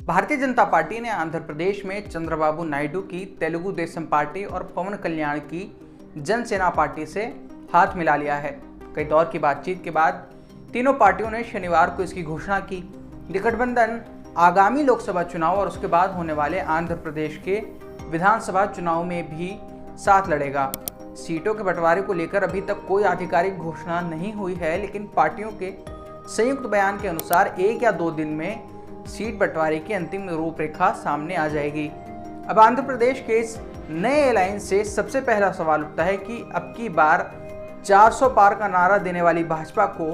Bharatiya Janata party ने आंध्र प्रदेश में चंद्रबाबू नायडू की तेलुगु देशम पार्टी और पवन कल्याण की जनसेना पार्टी से हाथ मिला लिया है। कई दौर की बातचीत के बाद तीनों पार्टियों ने शनिवार को इसकी घोषणा की। ये गठबंधन आगामी लोकसभा चुनाव और उसके बाद होने वाले आंध्र प्रदेश के विधानसभा चुनाव में भी साथ लड़ेगा। सीटों के बंटवारे को लेकर अभी तक कोई आधिकारिक घोषणा नहीं हुई है, लेकिन पार्टियों के संयुक्त बयान के अनुसार 1 या 2 दिन में सीट बंटवारे की अंतिम रूपरेखा सामने आ जाएगी। अब आंध्र प्रदेश के इस नए अलायंस से सबसे पहला सवाल उठता है कि अब की बार 400 पार का नारा देने वाली भाजपा को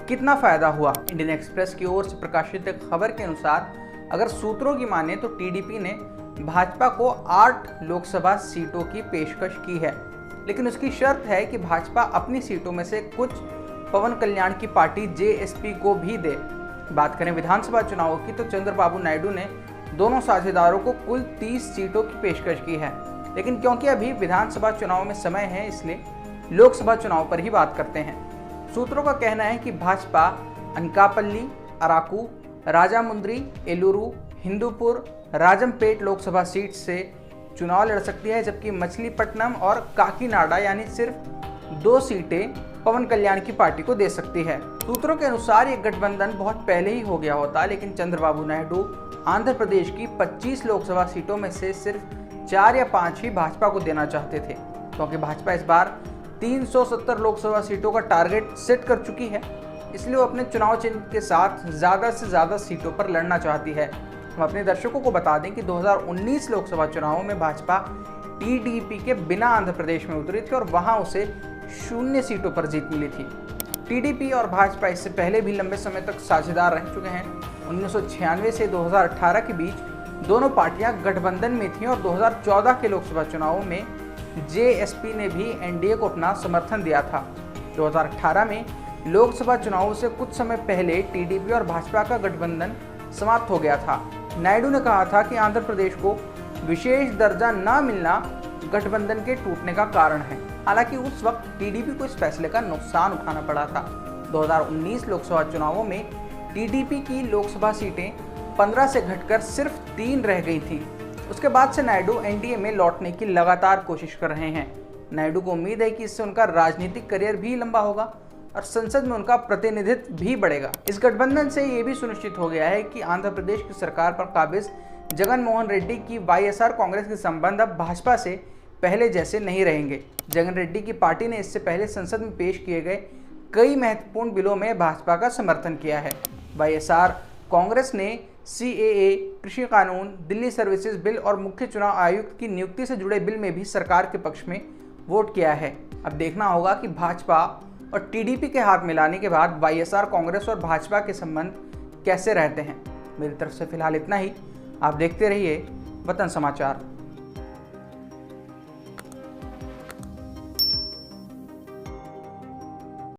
कितना फायदा हुआ। इंडियन एक्सप्रेस की ओर से प्रकाशित एक खबर के अनुसार अगर सूत्रों की माने तो टीडीपी ने भाजपा को 8 लोकसभा सीटों की पेशकश की है, लेकिन उसकी शर्त है कि भाजपा अपनी सीटों में से कुछ पवन कल्याण की पार्टी जेएसपी को भी दे। बात करें विधानसभा चुनावों की तो चंद्रबाबू नायडू ने दोनों साझेदारों को कुल 30 सीटों की पेशकश की है, लेकिन क्योंकि अभी विधानसभा चुनाव में समय है इसलिए लोकसभा चुनाव पर ही बात करते हैं। सूत्रों का कहना है कि भाजपा अनकापल्ली, अराकू, राजामुंद्री, एलुरु, हिंदूपुर, राजमपेट लोकसभा सीट से चुनाव लड़ सकती है, जबकि मछलीपट्टनम और काकीनाडा यानी सिर्फ 2 सीटें पवन कल्याण की पार्टी को दे सकती है। सूत्रों के अनुसार ये गठबंधन बहुत पहले ही हो गया होता, लेकिन चंद्रबाबू नायडू आंध्र प्रदेश की 25 लोकसभा सीटों में से सिर्फ 4 या 5 ही भाजपा को देना चाहते थे, क्योंकि भाजपा इस बार 370 लोकसभा सीटों का टारगेट सेट कर चुकी है। इसलिए वो अपने चुनाव चिन्ह के साथ ज़्यादा से ज़्यादा सीटों पर लड़ना चाहती है। हम अपने दर्शकों को बता दें कि 2019 लोकसभा चुनावों में भाजपा टीडीपी के बिना आंध्र प्रदेश में उतरी थी और वहां उसे 0 सीटों पर जीत मिली थी। टीडीपी और भाजपा इससे पहले भी लंबे समय तक साझेदार रह चुके हैं। 1996 से 2018 के बीच दोनों पार्टियां गठबंधन में थीं और 2014 के लोकसभा चुनावों में जेएसपी ने भी एनडीए को अपना समर्थन दिया था। 2018 में लोकसभा चुनावों से कुछ समय पहले टीडीपी और भाजपा का गठबंधन समाप्त हो गया था। नायडू ने कहा था कि आंध्र प्रदेश को विशेष दर्जा न मिलना गठबंधन के टूटने का कारण है। हालांकि उस वक्त टीडीपी को इस फैसले का नुकसान उठाना पड़ा था। 2019 लोकसभा चुनावों में टीडीपी की लोकसभा सीटें 15 से घटकर सिर्फ 3 रह गई थी। उसके बाद से नायडू एनडीए में लौटने की लगातार कोशिश कर रहे हैं। नायडू को उम्मीद है कि इससे उनका राजनीतिक करियर भी लंबा होगा और संसद में उनका प्रतिनिधित्व भी बढ़ेगा। इस गठबंधन से ये भी सुनिश्चित हो गया है कि आंध्र प्रदेश की सरकार पर काबिज जगन मोहन रेड्डी की वाईएसआर कांग्रेस के संबंध अब भाजपा से पहले जैसे नहीं रहेंगे। जगन रेड्डी की पार्टी ने इससे पहले संसद में पेश किए गए कई महत्वपूर्ण बिलों में भाजपा का समर्थन किया है। वाईएसआर कांग्रेस ने सीएए, कृषि कानून, दिल्ली सर्विसेज बिल और मुख्य चुनाव आयुक्त की नियुक्ति से जुड़े बिल में भी सरकार के पक्ष में वोट किया है। अब देखना होगा कि भाजपा और टीडीपी के हाथ मिलाने के बाद वाईएसआर कांग्रेस और भाजपा के संबंध कैसे रहते हैं। मेरी तरफ से फिलहाल इतना ही। आप देखते रहिए वतन समाचार।